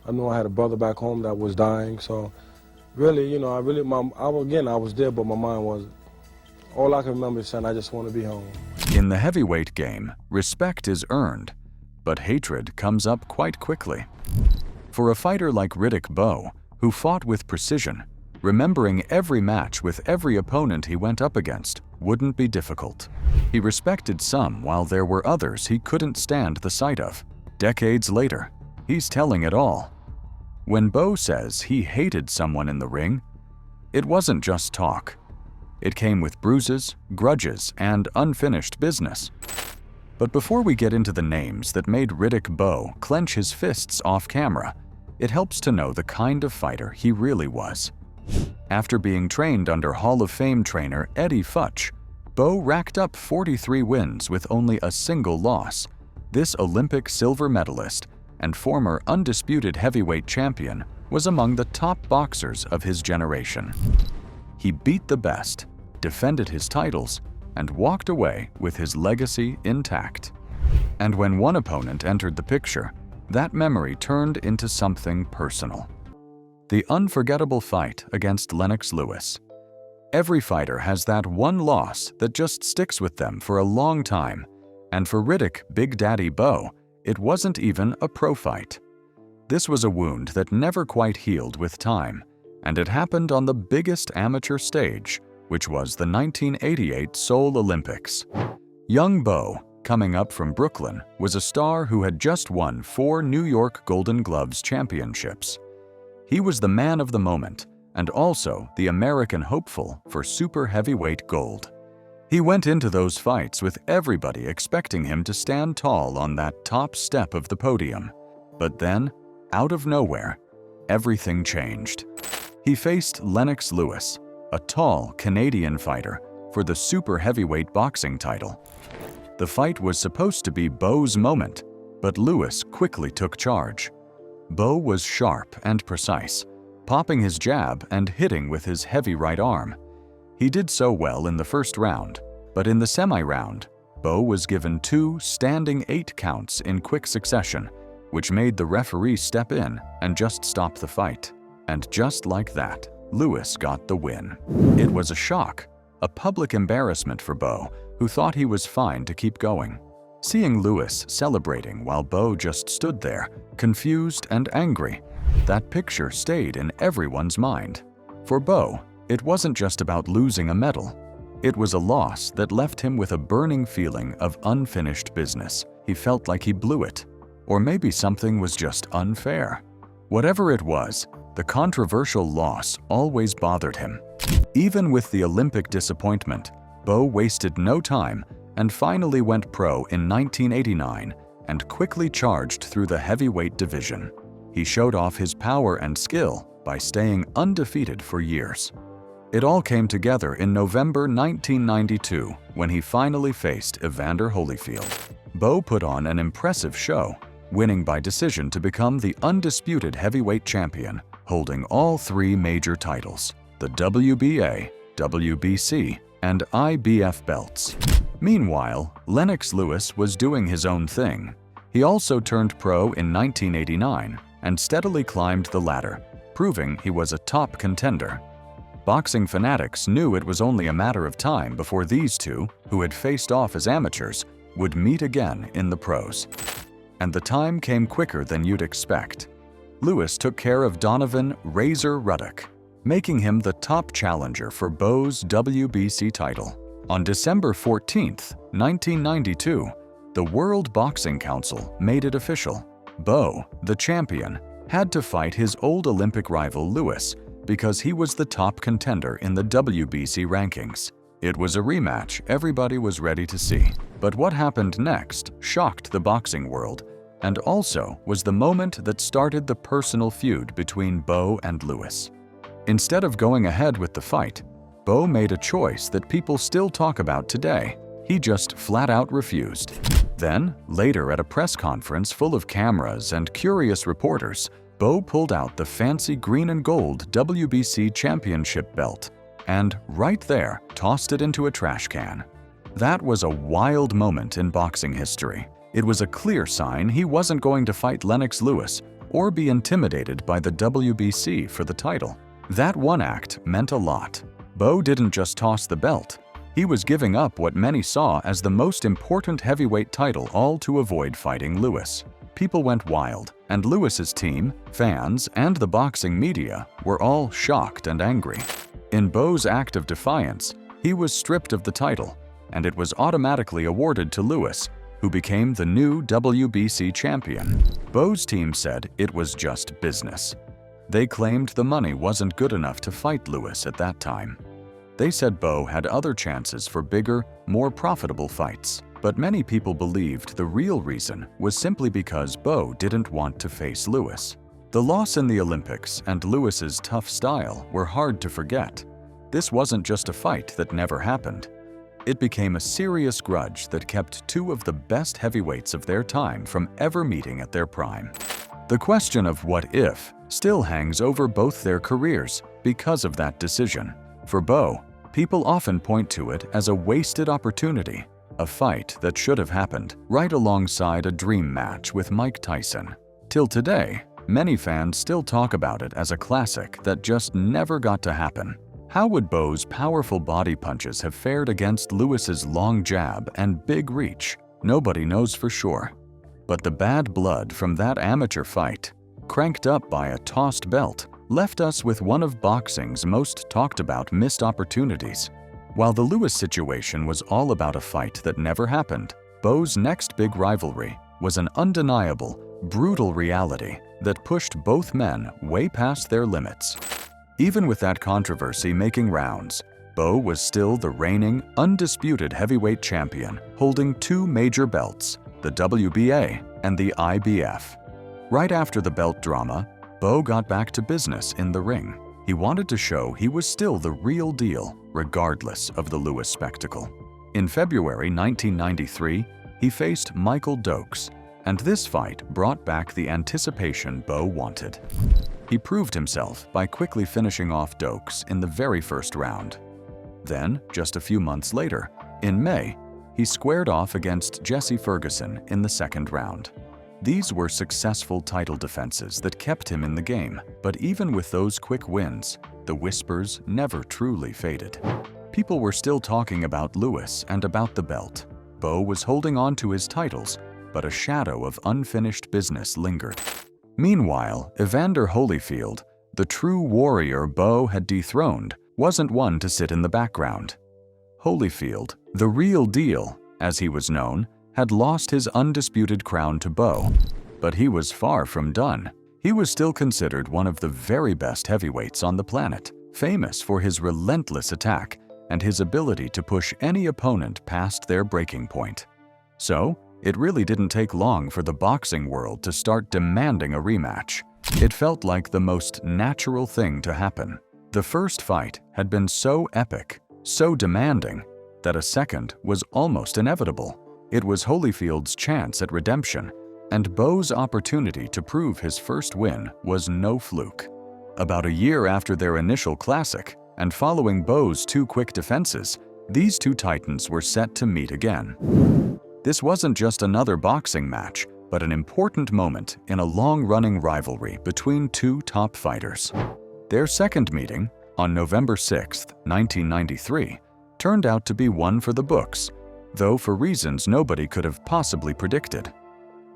I knew I had a brother back home that was dying. So really, you know, I was there, but my mind wasn't. All I can remember is saying, I just want to be home. In the heavyweight game, respect is earned, but hatred comes up quite quickly. For a fighter like Riddick Bowe, who fought with precision, remembering every match with every opponent he went up against wouldn't be difficult. He respected some while there were others he couldn't stand the sight of. Decades later, he's telling it all. When Bowe says he hated someone in the ring, it wasn't just talk. It came with bruises, grudges, and unfinished business. But before we get into the names that made Riddick Bowe clench his fists off camera, it helps to know the kind of fighter he really was. After being trained under Hall of Fame trainer Eddie Futch, Bowe racked up 43 wins with only a single loss. This Olympic silver medalist and former undisputed heavyweight champion was among the top boxers of his generation. He beat the best, defended his titles, and walked away with his legacy intact. And when one opponent entered the picture, that memory turned into something personal. The unforgettable fight against Lennox Lewis. Every fighter has that one loss that just sticks with them for a long time, and for Riddick Big Daddy Bowe, it wasn't even a pro fight. This was a wound that never quite healed with time, and it happened on the biggest amateur stage, which was the 1988 Seoul Olympics. Young Bowe, coming up from Brooklyn, was a star who had just won 4 New York Golden Gloves championships. He was the man of the moment and also the American hopeful for super heavyweight gold. He went into those fights with everybody expecting him to stand tall on that top step of the podium. But then, out of nowhere, everything changed. He faced Lennox Lewis, a tall Canadian fighter, for the super heavyweight boxing title. The fight was supposed to be Bowe's moment, but Lewis quickly took charge. Bowe was sharp and precise, popping his jab and hitting with his heavy right arm. He did so well in the first round, but in the semi-round, Bowe was given 2 standing 8 counts in quick succession, which made the referee step in and just stop the fight. And just like that, Lewis got the win. It was a shock, a public embarrassment for Bowe, who thought he was fine to keep going. Seeing Lewis celebrating while Bowe just stood there, confused and angry, that picture stayed in everyone's mind. For Bowe, it wasn't just about losing a medal. It was a loss that left him with a burning feeling of unfinished business. He felt like he blew it, or maybe something was just unfair. Whatever it was, the controversial loss always bothered him. Even with the Olympic disappointment, Bowe wasted no time and finally went pro in 1989 and quickly charged through the heavyweight division. He showed off his power and skill by staying undefeated for years. It all came together in November 1992 when he finally faced Evander Holyfield. Bowe put on an impressive show, winning by decision to become the undisputed heavyweight champion, holding all 3 major titles, the WBA, WBC, and IBF belts. Meanwhile, Lennox Lewis was doing his own thing. He also turned pro in 1989 and steadily climbed the ladder, proving he was a top contender. Boxing fanatics knew it was only a matter of time before these two, who had faced off as amateurs, would meet again in the pros. And the time came quicker than you'd expect. Lewis took care of Donovan "Razor" Ruddock, making him the top challenger for Bowe's WBC title. On December 14, 1992, the World Boxing Council made it official. Bowe, the champion, had to fight his old Olympic rival Lewis because he was the top contender in the WBC rankings. It was a rematch everybody was ready to see. But what happened next shocked the boxing world, and also was the moment that started the personal feud between Bowe and Lewis. Instead of going ahead with the fight, Bowe made a choice that people still talk about today. He just flat out refused. Then, later at a press conference full of cameras and curious reporters, Bowe pulled out the fancy green and gold WBC championship belt and, right there, tossed it into a trash can. That was a wild moment in boxing history. It was a clear sign he wasn't going to fight Lennox Lewis or be intimidated by the WBC for the title. That one act meant a lot. Bowe didn't just toss the belt. He was giving up what many saw as the most important heavyweight title, all to avoid fighting Lewis. People went wild, and Lewis's team, fans, and the boxing media were all shocked and angry. In Bowe's act of defiance, he was stripped of the title, and it was automatically awarded to Lewis, who became the new WBC champion. Bowe's team said it was just business. They claimed the money wasn't good enough to fight Lewis at that time. They said Bowe had other chances for bigger, more profitable fights. But many people believed the real reason was simply because Bowe didn't want to face Lewis. The loss in the Olympics and Lewis's tough style were hard to forget. This wasn't just a fight that never happened. It became a serious grudge that kept two of the best heavyweights of their time from ever meeting at their prime. The question of what if still hangs over both their careers because of that decision. For Bowe, people often point to it as a wasted opportunity, a fight that should have happened right alongside a dream match with Mike Tyson. Till today, many fans still talk about it as a classic that just never got to happen. How would Bowe's powerful body punches have fared against Lewis's long jab and big reach? Nobody knows for sure. But the bad blood from that amateur fight, cranked up by a tossed belt, left us with one of boxing's most talked about missed opportunities. While the Lewis situation was all about a fight that never happened, Bowe's next big rivalry was an undeniable, brutal reality that pushed both men way past their limits. Even with that controversy making rounds, Bowe was still the reigning, undisputed heavyweight champion, holding two major belts, the WBA and the IBF. Right after the belt drama, Bowe got back to business in the ring. He wanted to show he was still the real deal, regardless of the Lewis spectacle. In February 1993, he faced Michael Dokes, and this fight brought back the anticipation Bowe wanted. He proved himself by quickly finishing off Dokes in the very first round. Then, just a few months later, in May, he squared off against Jesse Ferguson in the second round. These were successful title defenses that kept him in the game, but even with those quick wins, the whispers never truly faded. People were still talking about Lewis and about the belt. Bowe was holding on to his titles, but a shadow of unfinished business lingered. Meanwhile, Evander Holyfield, the true warrior Bowe had dethroned, wasn't one to sit in the background. Holyfield, the real deal, as he was known, had lost his undisputed crown to Bowe, but he was far from done. He was still considered one of the very best heavyweights on the planet, famous for his relentless attack and his ability to push any opponent past their breaking point. So, it really didn't take long for the boxing world to start demanding a rematch. It felt like the most natural thing to happen. The first fight had been so epic, so demanding, that a second was almost inevitable. It was Holyfield's chance at redemption, and Bowe's opportunity to prove his first win was no fluke. About a year after their initial classic, and following Bowe's two quick defenses, these two titans were set to meet again. This wasn't just another boxing match, but an important moment in a long-running rivalry between two top fighters. Their second meeting, on November 6, 1993, turned out to be one for the books, though for reasons nobody could have possibly predicted.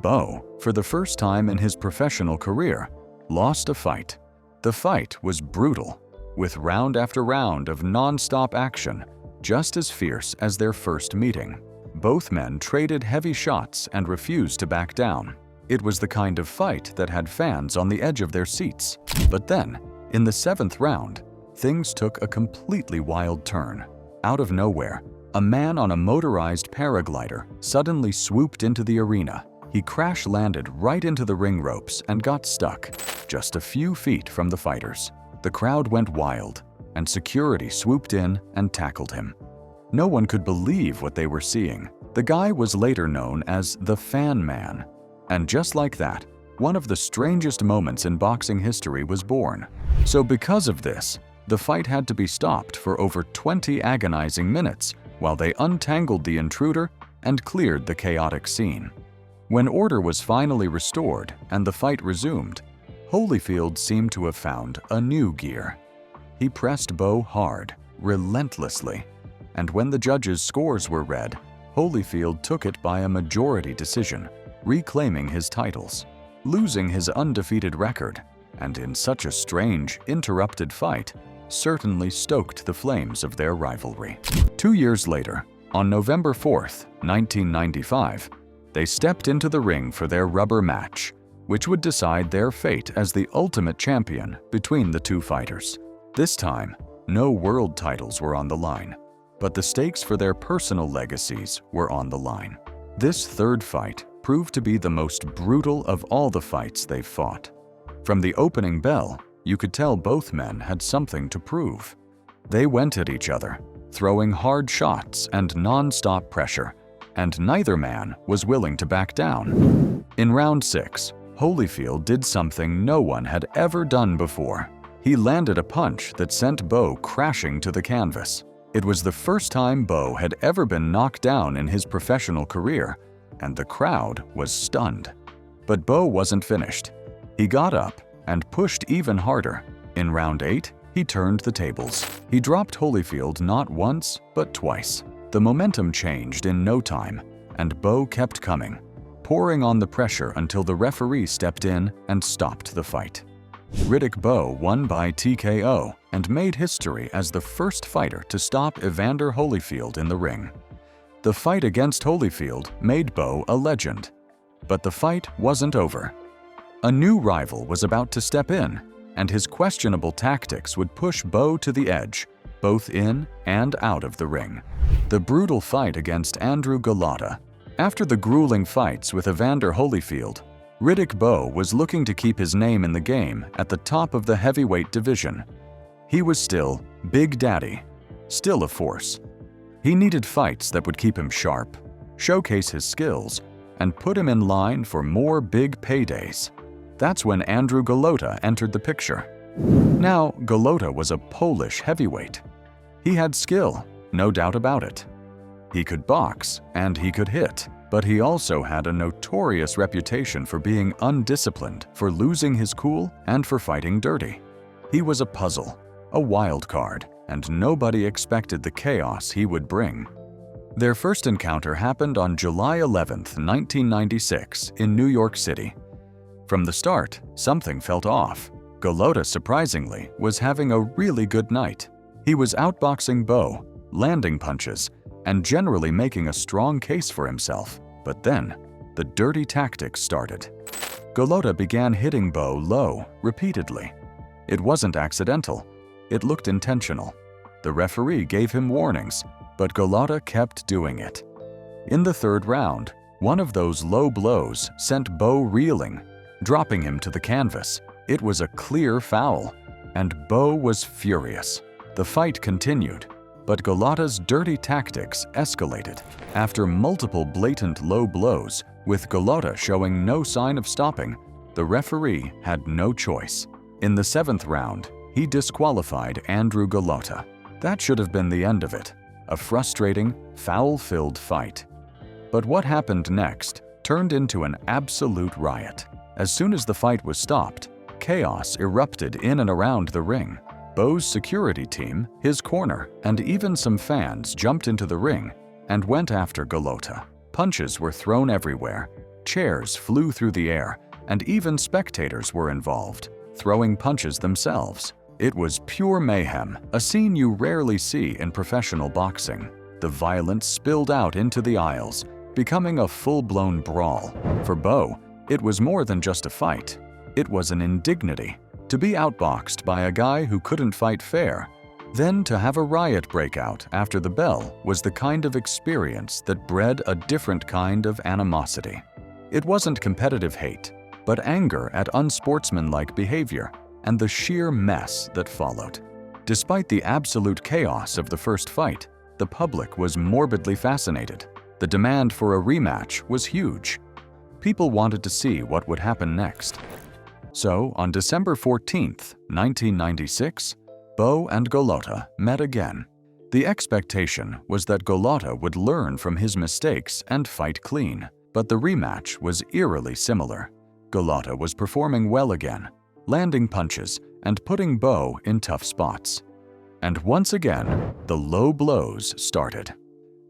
Bowe, for the first time in his professional career, lost a fight. The fight was brutal, with round after round of non-stop action, just as fierce as their first meeting. Both men traded heavy shots and refused to back down. It was the kind of fight that had fans on the edge of their seats. But then, in the seventh round, things took a completely wild turn. Out of nowhere, a man on a motorized paraglider suddenly swooped into the arena. He crash-landed right into the ring ropes and got stuck, just a few feet from the fighters. The crowd went wild, and security swooped in and tackled him. No one could believe what they were seeing. The guy was later known as the Fan Man. And just like that, one of the strangest moments in boxing history was born. So because of this, the fight had to be stopped for over 20 agonizing minutes while they untangled the intruder and cleared the chaotic scene. When order was finally restored and the fight resumed, Holyfield seemed to have found a new gear. He pressed Bowe hard, relentlessly, and when the judges' scores were read, Holyfield took it by a majority decision, reclaiming his titles, losing his undefeated record, and in such a strange, interrupted fight, certainly stoked the flames of their rivalry. 2 years later, on November 4th, 1995, they stepped into the ring for their rubber match, which would decide their fate as the ultimate champion between the two fighters. This time, no world titles were on the line, but the stakes for their personal legacies were on the line. This third fight proved to be the most brutal of all the fights they've fought. From the opening bell, you could tell both men had something to prove. They went at each other, throwing hard shots and non-stop pressure, and neither man was willing to back down. In round 6, Holyfield did something no one had ever done before. He landed a punch that sent Bowe crashing to the canvas. It was the first time Bowe had ever been knocked down in his professional career, and the crowd was stunned. But Bowe wasn't finished. He got up and pushed even harder. In round 8, he turned the tables. He dropped Holyfield not once, but twice. The momentum changed in no time, and Bowe kept coming, pouring on the pressure until the referee stepped in and stopped the fight. Riddick Bowe won by TKO and made history as the first fighter to stop Evander Holyfield in the ring. The fight against Holyfield made Bowe a legend, but the fight wasn't over. A new rival was about to step in, and his questionable tactics would push Bowe to the edge, both in and out of the ring. The brutal fight against Andrew Golota. After the grueling fights with Evander Holyfield, Riddick Bowe was looking to keep his name in the game at the top of the heavyweight division. He was still Big Daddy, still a force. He needed fights that would keep him sharp, showcase his skills, and put him in line for more big paydays. That's when Andrew Golota entered the picture. Now, Golota was a Polish heavyweight. He had skill, no doubt about it. He could box and he could hit, but he also had a notorious reputation for being undisciplined, for losing his cool, and for fighting dirty. He was a puzzle, a wild card, and nobody expected the chaos he would bring. Their first encounter happened on July 11, 1996, in New York City. From the start, something felt off. Golota, surprisingly, was having a really good night. He was outboxing Bowe, landing punches, and generally making a strong case for himself. But then, the dirty tactics started. Golota began hitting Bowe low, repeatedly. It wasn't accidental. It looked intentional. The referee gave him warnings, but Golota kept doing it. In the third round, one of those low blows sent Bowe reeling, dropping him to the canvas. It was a clear foul, and Bowe was furious. The fight continued, but Golota's dirty tactics escalated. After multiple blatant low blows, with Golota showing no sign of stopping, the referee had no choice. In the 7th round, he disqualified Andrew Golota. That should have been the end of it, a frustrating, foul-filled fight. But what happened next turned into an absolute riot. As soon as the fight was stopped, chaos erupted in and around the ring. Bowe's security team, his corner, and even some fans jumped into the ring and went after Golota. Punches were thrown everywhere, chairs flew through the air, and even spectators were involved, throwing punches themselves. It was pure mayhem, a scene you rarely see in professional boxing. The violence spilled out into the aisles, becoming a full-blown brawl. For Bowe, it was more than just a fight. It was an indignity. To be outboxed by a guy who couldn't fight fair, then to have a riot break out after the bell was the kind of experience that bred a different kind of animosity. It wasn't competitive hate, but anger at unsportsmanlike behavior and the sheer mess that followed. Despite the absolute chaos of the first fight, the public was morbidly fascinated. The demand for a rematch was huge. People wanted to see what would happen next. So, on December 14, 1996, Bowe and Golota met again. The expectation was that Golota would learn from his mistakes and fight clean, but the rematch was eerily similar. Golota was performing well again, landing punches and putting Bowe in tough spots. And once again, the low blows started.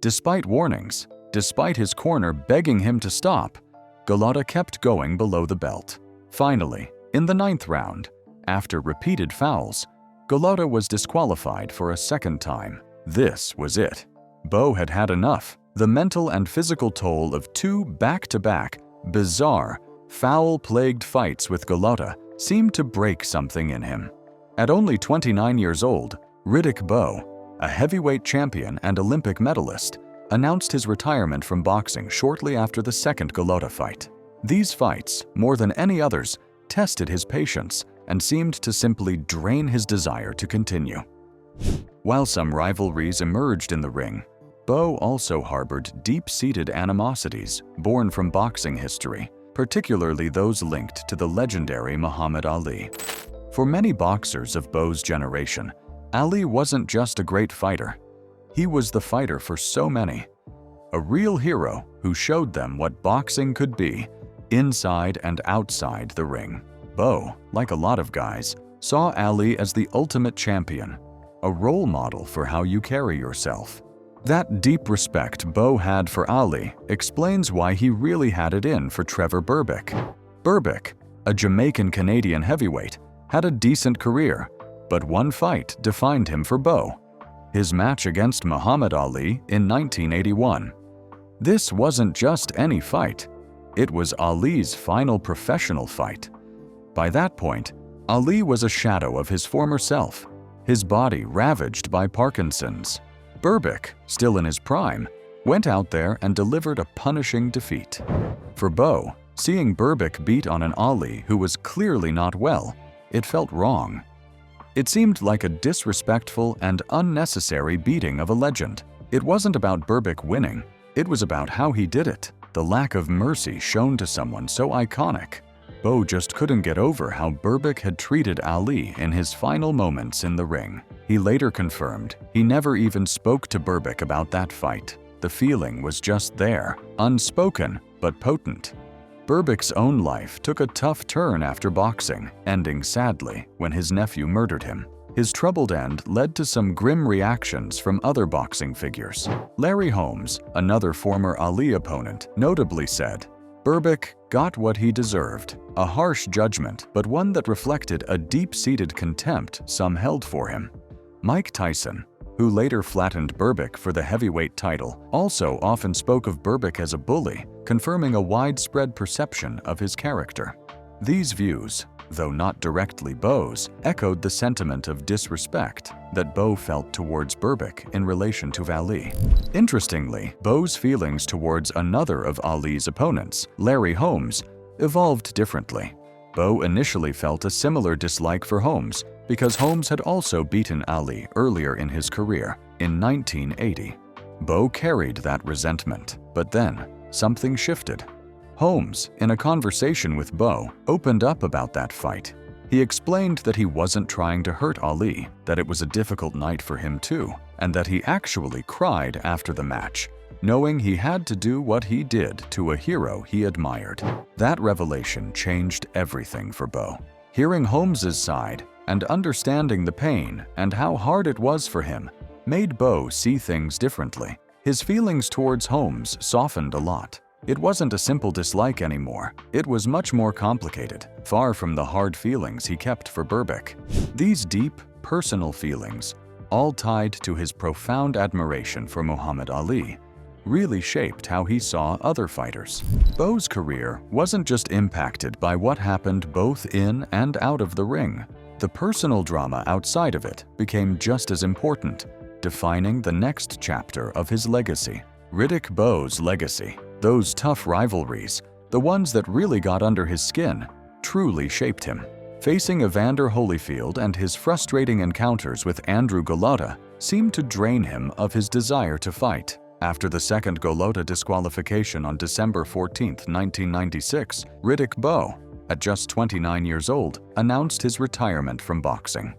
Despite warnings, despite his corner begging him to stop, Golota kept going below the belt. Finally, in the 9th round, after repeated fouls, Golota was disqualified for a second time. This was it. Bowe had had enough. The mental and physical toll of 2 back-to-back, bizarre, foul-plagued fights with Golota seemed to break something in him. At only 29 years old, Riddick Bowe, a heavyweight champion and Olympic medalist, announced his retirement from boxing shortly after the second Golota fight. These fights, more than any others, tested his patience and seemed to simply drain his desire to continue. While some rivalries emerged in the ring, Bowe also harbored deep-seated animosities born from boxing history, particularly those linked to the legendary Muhammad Ali. For many boxers of Bowe's generation, Ali wasn't just a great fighter. He was the fighter for so many. A real hero who showed them what boxing could be, inside and outside the ring. Bowe, like a lot of guys, saw Ali as the ultimate champion, a role model for how you carry yourself. That deep respect Bowe had for Ali explains why he really had it in for Trevor Berbick. Berbick, a Jamaican-Canadian heavyweight, had a decent career, but one fight defined him for Bowe: his match against Muhammad Ali in 1981. This wasn't just any fight. It was Ali's final professional fight. By that point, Ali was a shadow of his former self, his body ravaged by Parkinson's. Berbick, still in his prime, went out there and delivered a punishing defeat. For Bowe, seeing Berbick beat on an Ali who was clearly not well, it felt wrong. It seemed like a disrespectful and unnecessary beating of a legend. It wasn't about Berbick winning, it was about how he did it, the lack of mercy shown to someone so iconic. Bowe just couldn't get over how Berbick had treated Ali in his final moments in the ring. He later confirmed he never even spoke to Berbick about that fight. The feeling was just there, unspoken but potent. Berbick's own life took a tough turn after boxing, ending sadly when his nephew murdered him. His troubled end led to some grim reactions from other boxing figures. Larry Holmes, another former Ali opponent, notably said, "Berbick got what he deserved, a harsh judgment, but one that reflected a deep-seated contempt some held for him." Mike Tyson, who later flattened Berbick for the heavyweight title, also often spoke of Berbick as a bully, confirming a widespread perception of his character. These views, though not directly Bowe's, echoed the sentiment of disrespect that Bowe felt towards Berbick in relation to Ali. Interestingly, Bowe's feelings towards another of Ali's opponents, Larry Holmes, evolved differently. Bowe initially felt a similar dislike for Holmes because Holmes had also beaten Ali earlier in his career, in 1980. Bowe carried that resentment, but then something shifted. Holmes, in a conversation with Bowe, opened up about that fight. He explained that he wasn't trying to hurt Ali, that it was a difficult night for him too, and that he actually cried after the match, knowing he had to do what he did to a hero he admired. That revelation changed everything for Bowe. Hearing Holmes's side and understanding the pain and how hard it was for him made Bowe see things differently. His feelings towards Holmes softened a lot. It wasn't a simple dislike anymore. It was much more complicated, far from the hard feelings he kept for Berbick. These deep, personal feelings, all tied to his profound admiration for Muhammad Ali, really shaped how he saw other fighters. Bowe's career wasn't just impacted by what happened both in and out of the ring. The personal drama outside of it became just as important, defining the next chapter of his legacy. Riddick Bowe's legacy, those tough rivalries, the ones that really got under his skin, truly shaped him. Facing Evander Holyfield and his frustrating encounters with Andrew Golota seemed to drain him of his desire to fight. After the second Golota disqualification on December 14, 1996, Riddick Bowe, at just 29 years old, announced his retirement from boxing.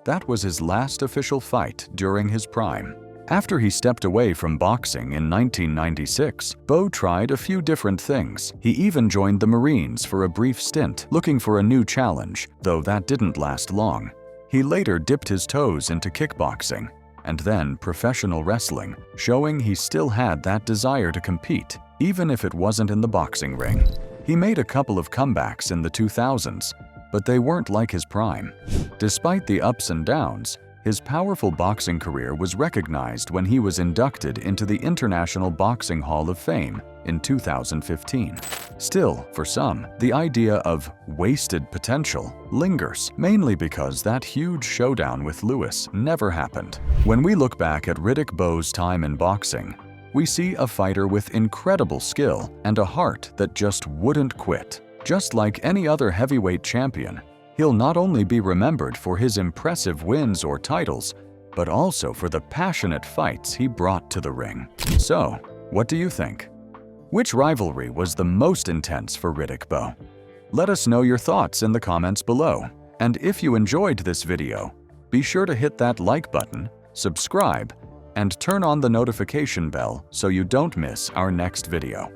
That was his last official fight during his prime. After he stepped away from boxing in 1996, Bowe tried a few different things. He even joined the Marines for a brief stint, looking for a new challenge, though that didn't last long. He later dipped his toes into kickboxing and then professional wrestling, showing he still had that desire to compete, even if it wasn't in the boxing ring. He made a couple of comebacks in the 2000s, but they weren't like his prime. Despite the ups and downs, his powerful boxing career was recognized when he was inducted into the International Boxing Hall of Fame in 2015. Still, for some, the idea of wasted potential lingers, mainly because that huge showdown with Lewis never happened. When we look back at Riddick Bowe's time in boxing, we see a fighter with incredible skill and a heart that just wouldn't quit. Just like any other heavyweight champion, he'll not only be remembered for his impressive wins or titles, but also for the passionate fights he brought to the ring. So, what do you think? Which rivalry was the most intense for Riddick Bowe? Let us know your thoughts in the comments below. And if you enjoyed this video, be sure to hit that like button, subscribe, and turn on the notification bell so you don't miss our next video.